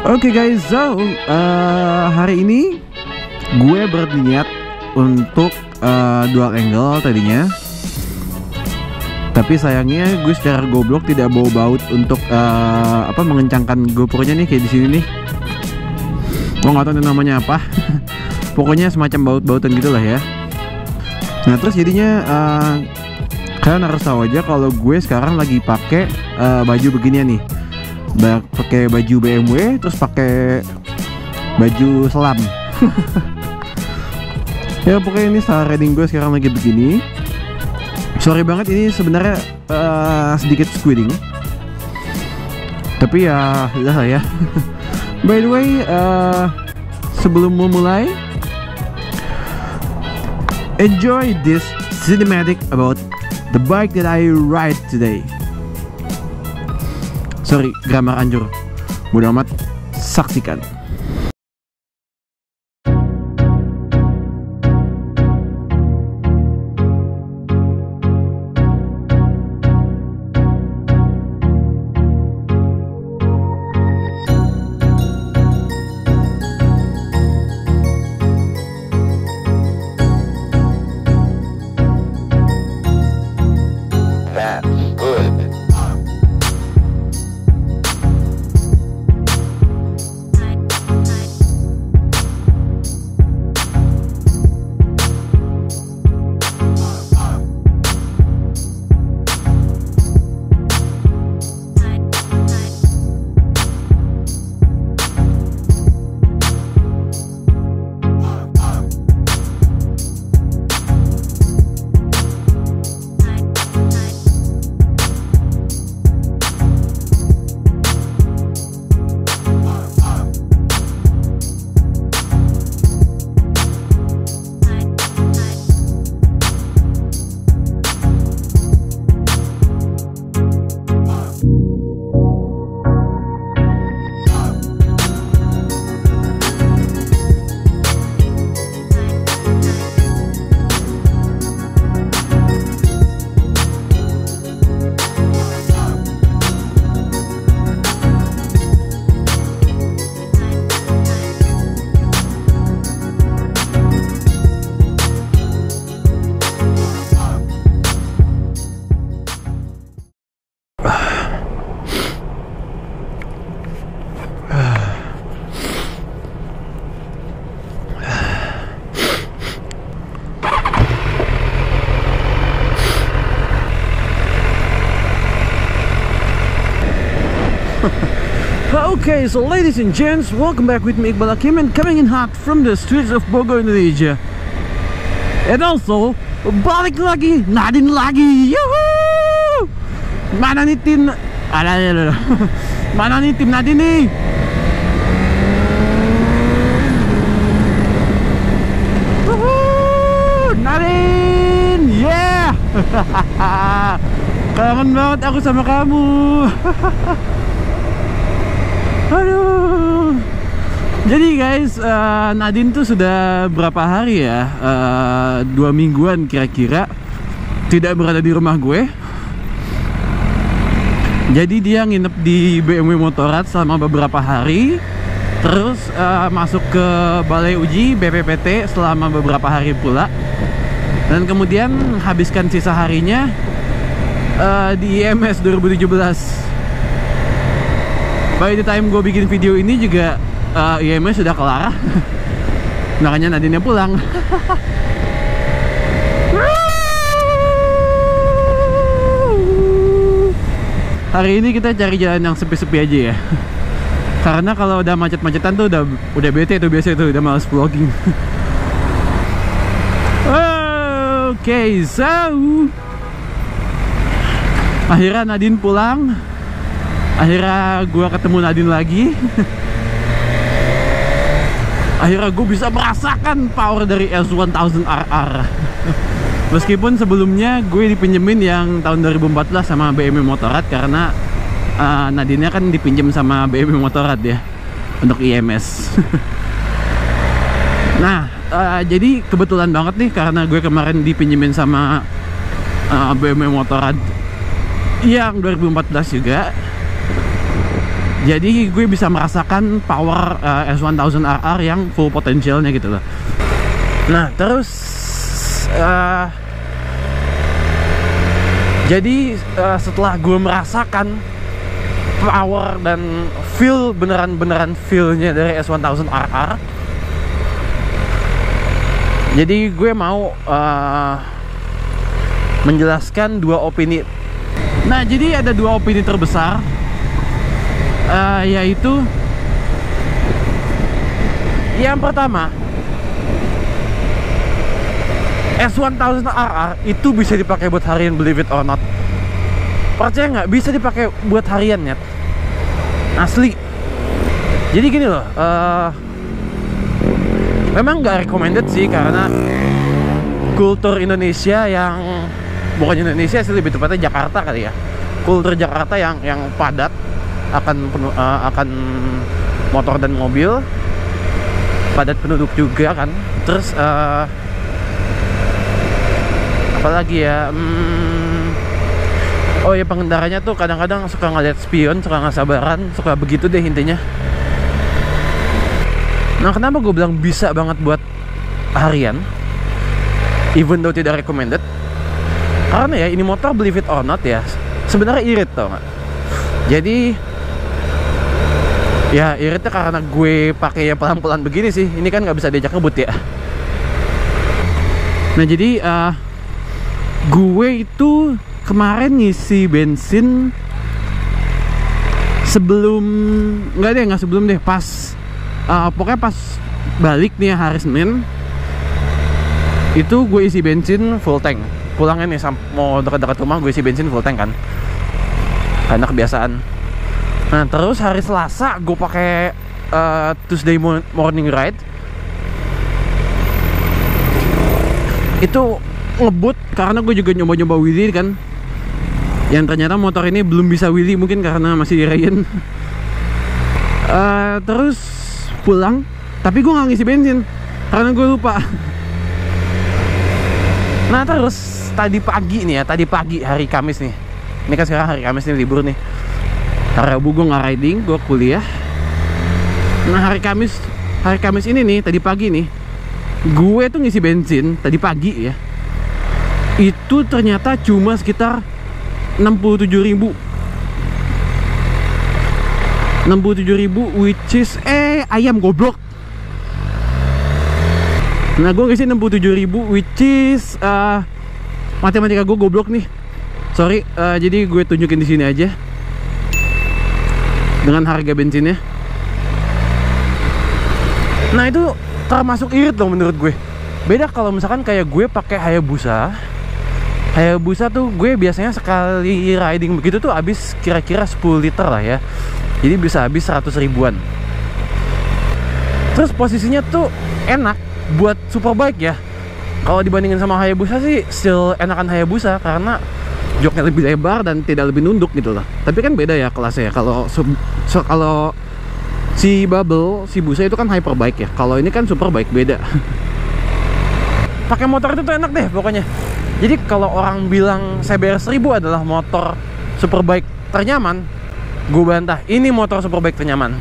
Oke guys, so hari ini gue berniat untuk dual angle tadinya, tapi sayangnya gue secara goblok tidak bawa baut untuk mengencangkan GoPro-nya nih, kayak di sini nih. Gue nggak tahu namanya apa. Pokoknya semacam baut-bautan gitulah ya. Nah terus jadinya kalian harus tahu aja kalau gue sekarang lagi pakai baju beginian nih. Pakai baju BMW, terus pakai baju selam. Ya pokoknya ini style riding gue sekarang lagi begini. Sorry banget, ini sebenarnya sedikit squiding, tapi ya udah lah ya. By the way, sebelum memulai, enjoy this cinematic about the bike that I ride today. Sorry, grammar anjur. Bodo amat, saksikan. Okay, so ladies and gents, welcome back with me, Iqbal Hakim, and coming in hot from the streets of Bogor, Indonesia. And also, balik lagi, Nadine lagi, yuhuu! Mana nih tim? Ada. Mana nih tim Nadine nih? Wuhuu! Nadine, yeah! Kangen banget aku sama kamu. Aduh. Jadi guys, Nadine tuh sudah berapa hari ya, 2 mingguan kira-kira tidak berada di rumah gue. Jadi dia nginep di BMW Motorrad selama beberapa hari, terus masuk ke balai uji BPPT selama beberapa hari pula, dan kemudian habiskan sisa harinya di IMS 2017. By the time gue bikin video ini juga IMS sudah kelar. Makanya Nadine pulang. Hari ini kita cari jalan yang sepi-sepi aja ya. Karena kalau udah macet-macetan tuh udah bete tuh, biasa tuh udah males vlogging. Oke, so akhirnya Nadine pulang. Akhirnya gue ketemu Nadine lagi. Akhirnya gue bisa merasakan power dari S1000RR. Meskipun sebelumnya gue dipinjemin yang tahun 2014 sama BMW Motorrad, karena Nadine-nya kan dipinjem sama BMW Motorrad ya untuk IMS. Nah, jadi kebetulan banget nih, karena gue kemarin dipinjemin sama BMW Motorrad yang 2014 juga. Jadi gue bisa merasakan power S1000RR yang full potensialnya gitu loh. Nah terus jadi setelah gue merasakan power dan feel beneran feelnya dari S1000RR, jadi gue mau menjelaskan dua opini. Nah jadi ada dua opini terbesar, yaitu yang pertama, S1000RR itu bisa dipakai buat harian, believe it or not. Percaya nggak? Bisa dipakai buat harian ya, asli. Jadi gini loh, memang nggak recommended sih, karena kultur Indonesia yang bukan Indonesia sih, lebih tepatnya Jakarta kali ya. Kultur Jakarta yang padat akan motor dan mobil, padat penduduk juga kan. Terus apalagi ya, oh ya, pengendaranya tuh kadang-kadang suka ngeliat spion, suka nggak sabaran, suka begitu deh intinya. Nah kenapa gue bilang bisa banget buat harian, even though tidak recommended? Karena ya ini motor, believe it or not ya, sebenarnya irit tau nggak? Jadi ya iritnya karena gue pakai yang pelan-pelan begini sih. Ini kan nggak bisa diajak ngebut ya. Nah jadi gue itu kemarin ngisi bensin sebelum, nggak sebelum deh, pas pokoknya pas balik nih hari Senin itu gue isi bensin full tank. Pulangnya nih mau dekat-dekat rumah, gue isi bensin full tank kan, karena kebiasaan. Nah terus hari Selasa gue pakai Tuesday morning ride, itu ngebut karena gue juga nyoba-nyoba wheelie kan, yang ternyata motor ini belum bisa wheelie, mungkin karena masih dirain. Terus pulang, tapi gue nggak ngisi bensin karena gue lupa. Nah terus tadi pagi hari Kamis nih, ini kan sekarang hari Kamis nih, libur nih. Hari Rabu gue nggak riding, gue kuliah. Nah hari Kamis ini nih, tadi pagi nih, gue tuh ngisi bensin tadi pagi ya, itu ternyata cuma sekitar 67.000, which is ayam goblok. Nah gue ngisi 67.000, which is matematika gue goblok nih, sorry. Jadi gue tunjukin di sini aja dengan harga bensinnya. Nah itu termasuk irit loh menurut gue. Beda kalau misalkan kayak gue pakai Hayabusa tuh gue biasanya sekali riding begitu tuh habis kira-kira 10 liter lah ya. Jadi bisa habis 100 ribuan. Terus posisinya tuh enak buat superbike ya. Kalau dibandingin sama Hayabusa sih still enakan Hayabusa, karena joknya lebih lebar dan tidak lebih nunduk gitu lah. Tapi kan beda ya kelasnya ya. Kalau si Bubble, si Busa itu kan hyperbike ya. Kalau ini kan superbike, beda. Pakai motor itu tuh enak deh pokoknya. Jadi kalau orang bilang CBR 1000 adalah motor superbike ternyaman, gue bantah, ini motor superbike ternyaman.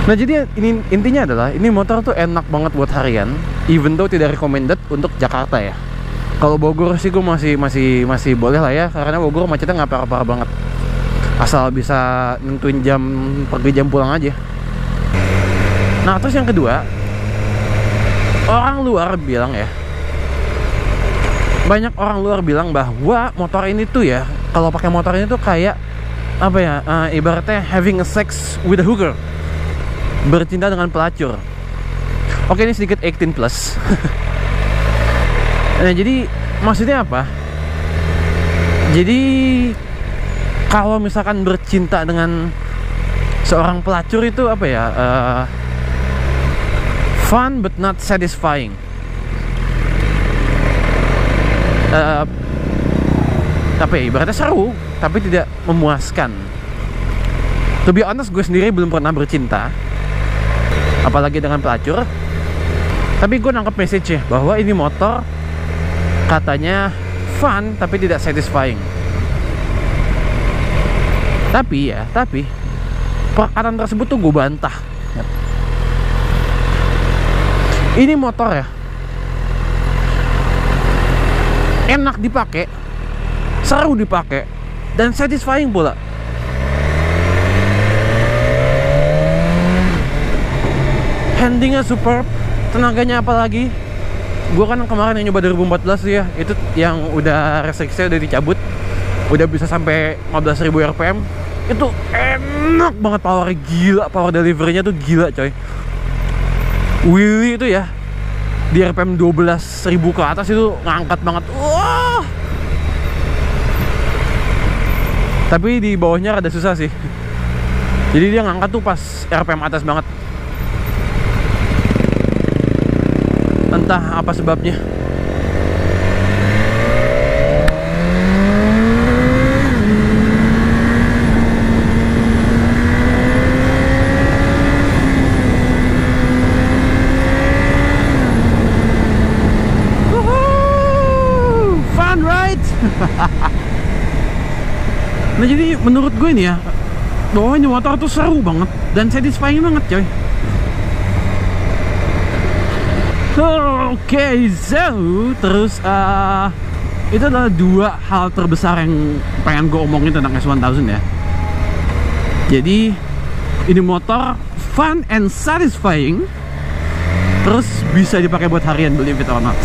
Nah jadi ini intinya adalah ini motor tuh enak banget buat harian, even though tidak recommended untuk Jakarta ya. Kalau Bogor sih gue masih boleh lah ya, karena Bogor macetnya nggak parah-parah banget. Asal bisa nentuin jam pergi jam pulang aja. Nah terus yang kedua, orang luar bilang ya, banyak orang luar bilang bahwa motor ini tuh ya, kalau pakai motor ini tuh kayak apa ya, ibaratnya having a sex with a hooker, bercinta dengan pelacur. Oke, ini sedikit 18 plus. Nah jadi maksudnya apa? Jadi kalau misalkan bercinta dengan seorang pelacur itu apa ya, fun but not satisfying. Apa ya, ibaratnya seru tapi tidak memuaskan. To be honest, gue sendiri belum pernah bercinta, apalagi dengan pelacur. Tapi gue nangkep message-nya bahwa ini motor katanya fun tapi tidak satisfying. Tapi perkataan tersebut tuh gue bantah. Ini motor ya enak dipakai, seru dipakai, dan satisfying pula. Handlingnya superb, tenaganya apalagi. Gue kan kemarin yang nyoba 2014 ya, itu yang udah restriksinya udah dicabut, udah bisa sampai 15.000 rpm. Itu enak banget, powernya gila, power deliverynya tuh gila coy. Wheelie itu ya di RPM 12.000 ke atas itu ngangkat banget. Wah. Tapi di bawahnya rada susah sih. Jadi dia ngangkat tuh pas RPM atas banget. Entah apa sebabnya. Nah jadi menurut gue nih ya, bahwa ini motor tuh seru banget dan satisfying banget coy. Oke, so terus itu adalah dua hal terbesar yang pengen gue omongin tentang S1000 ya. Jadi ini motor fun and satisfying, terus bisa dipakai buat harian, believe it or not.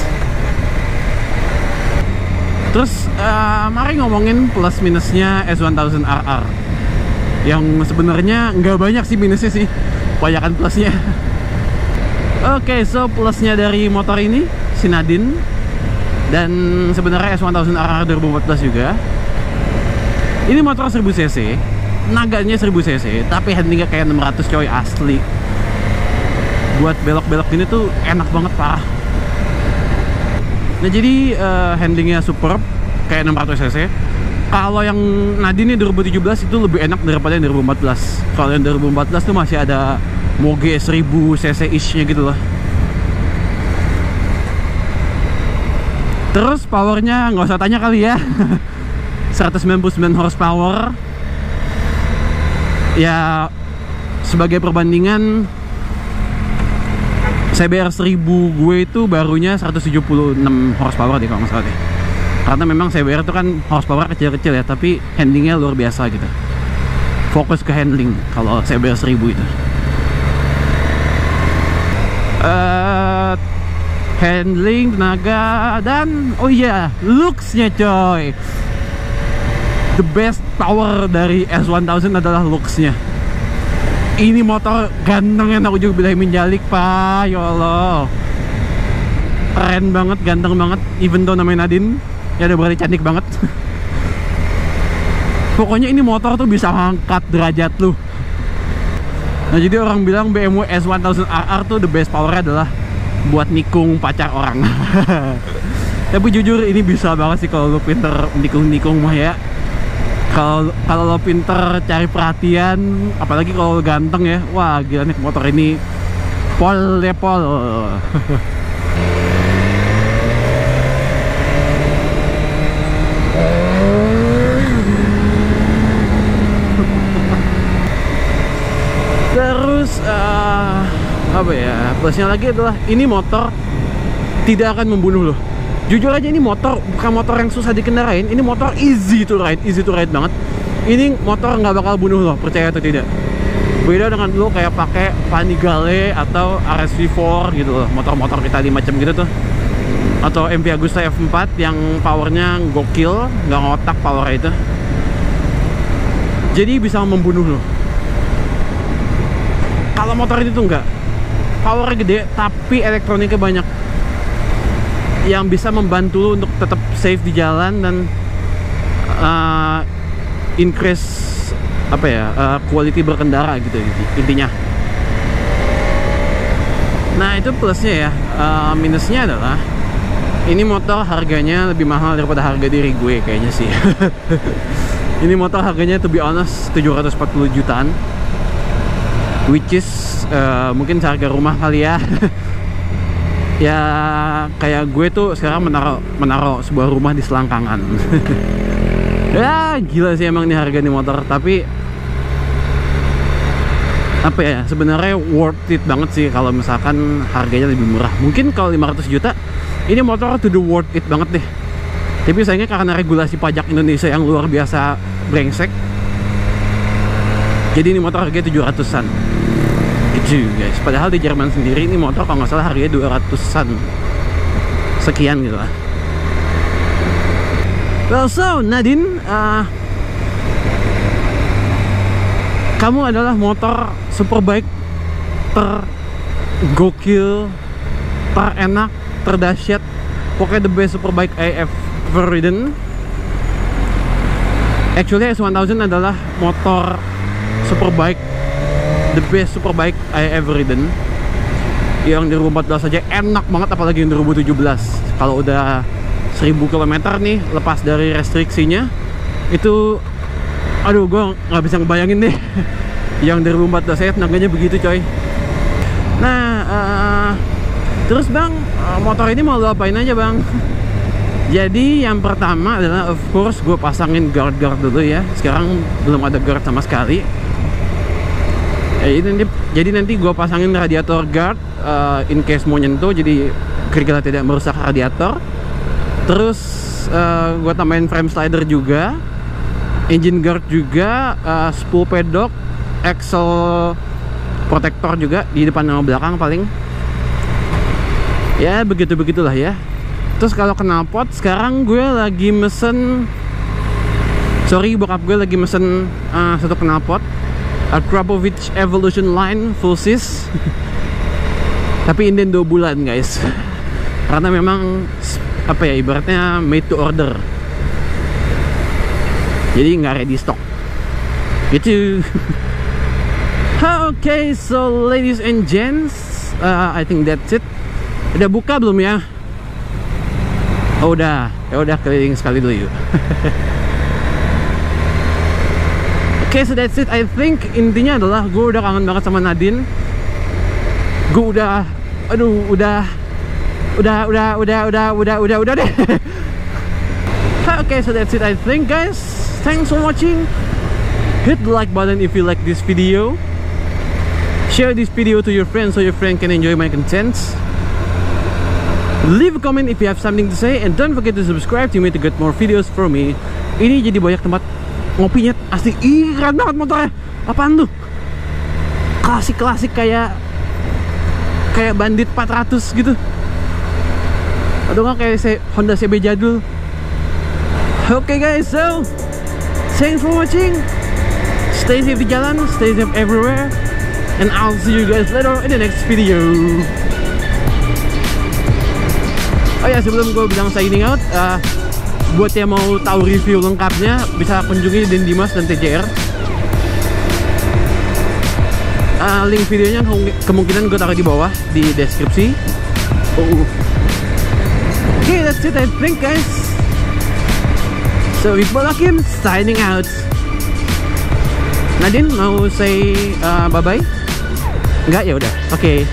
Terus mari ngomongin plus minusnya S1000 RR. Yang sebenarnya nggak banyak sih minusnya sih, banyakan plusnya. Oke, so plusnya dari motor ini si Nadine, dan sebenarnya S1000 RR 2014 juga. Ini motor 1000 cc, naganya 1000 cc, tapi handlingnya kayak 600 coy, asli. Buat belok-belok ini tuh enak banget, parah. Nah jadi handlingnya superb kayak 600 cc. Kalau yang Nadine 2017 itu lebih enak daripada yang 2014. Kalau yang 2014 tuh masih ada moge 1000 cc ish nya gitu loh. Terus powernya nggak usah tanya kali ya. 199 horsepower. Ya sebagai perbandingan, CBR 1000 gue itu barunya 176 horsepower deh kalau nggak salah deh. Karena memang CBR itu kan horsepower kecil-kecil ya, tapi handlingnya luar biasa gitu. Fokus ke handling kalau CBR 1000 itu. Handling, tenaga, dan oh iya, looks-nya coy. The best power dari S1000 adalah looks-nya. Ini motor ganteng yang aku juga bilang menjalik, pak. Ya Allah, keren banget, ganteng banget. Even though namanya Nadine, ya udah berarti cantik banget. Pokoknya ini motor tuh bisa angkat derajat lu. Nah jadi orang bilang BMW S1000 RR tuh the best powernya adalah buat nikung pacar orang. Tapi jujur ini bisa banget sih kalau lu pinter nikung-nikung mah ya. Kalau lo pinter cari perhatian, apalagi kalau ganteng ya, wah gila nih motor ini pol ya pol. Terus apa ya, plusnya lagi adalah ini motor tidak akan membunuh lo. Jujur aja ini motor bukan motor yang susah dikendarain. Ini motor easy to ride banget. Ini motor nggak bakal bunuh lo, percaya atau tidak. Beda dengan lo kayak pakai Panigale atau RSV4 gitu loh, motor-motor Italia macam gitu tuh, atau MV Agusta F4 yang powernya gokil, nggak ngotak power itu. Jadi bisa membunuh lo. Kalau motor ini tuh enggak, powernya gede tapi elektroniknya banyak, yang bisa membantu lu untuk tetap safe di jalan dan increase apa ya, quality berkendara gitu intinya. Nah itu plusnya ya. Minusnya adalah ini motor harganya lebih mahal daripada harga diri gue kayaknya sih. Ini motor harganya to be honest 740 jutaan, which is mungkin seharga rumah kali ya. Ya kayak gue tuh sekarang menaruh sebuah rumah di Selangkangan. Ya gila sih emang nih harga nih motor, tapi apa ya, sebenarnya worth it banget sih kalau misalkan harganya lebih murah. Mungkin kalau 500 juta ini motor to the worth it banget deh. Tapi sayangnya karena regulasi pajak Indonesia yang luar biasa brengsek, jadi ini motor harganya 700-an gitu guys. Padahal di Jerman sendiri ini motor kalau nggak salah harganya 200-an sekian gitu lah. Well, so Nadine, kamu adalah motor superbike tergokil, terenak, terdahsyat, pokoknya the best superbike I ever ridden. Actually S1000 adalah motor superbike, the best superbike I ever ridden. Yang di 2014 aja enak banget, apalagi yang 2017. Kalau udah 1000 km nih lepas dari restriksinya, itu aduh gue nggak bisa ngebayangin deh. Yang dari 2014 saya tenaganya begitu coy. Nah terus bang, motor ini mau lo apain aja bang? Jadi yang pertama adalah of course gue pasangin guard dulu ya. Sekarang belum ada guard sama sekali. Jadi nanti gue pasangin radiator guard in case mau nyentuh, jadi kira-kira tidak merusak radiator. Terus gue tambahin frame slider juga, engine guard juga, spool pedok, axle protector juga di depan sama belakang paling. Ya begitu-begitulah ya. Terus kalau knalpot, sekarang gue lagi mesen, bokap gue lagi mesen satu knalpot, Akrapovic Evolution Line full sis. Tapi inden 2 bulan guys, karena memang apa ya, ibaratnya made to order, jadi nggak ready stock gitu. Okay, so ladies and gents, I think that's it. Udah buka belum ya? Oh udah, ya udah keliling sekali dulu yuk. Okay, so that's it. I think intinya adalah gue udah kangen banget sama Nadine. Gue udah deh. Okay, so that's it. I think guys, thanks for watching. Hit the like button if you like this video. Share this video to your friends so your friend can enjoy my contents. Leave a comment if you have something to say, and don't forget to subscribe to me to get more videos from me. Ini jadi banyak tempat ngopinya, asli keren banget motornya. Apaan tuh? Klasik kayak Bandit 400 gitu. Atau nggak kayak Honda CB jadul. Okay guys, so thanks for watching. Stay safe di jalan, stay safe everywhere, and I'll see you guys later in the next video. Oh ya, sebelum gue bilang signing out, buat yang mau tahu review lengkapnya bisa kunjungi Den Dimas dan TJR. Link videonya kemungkinan gue taruh di bawah di deskripsi. Okay, that's it I think guys. So Iqbal Hakim signing out. Nadine mau say bye bye? Enggak, ya udah. Oke.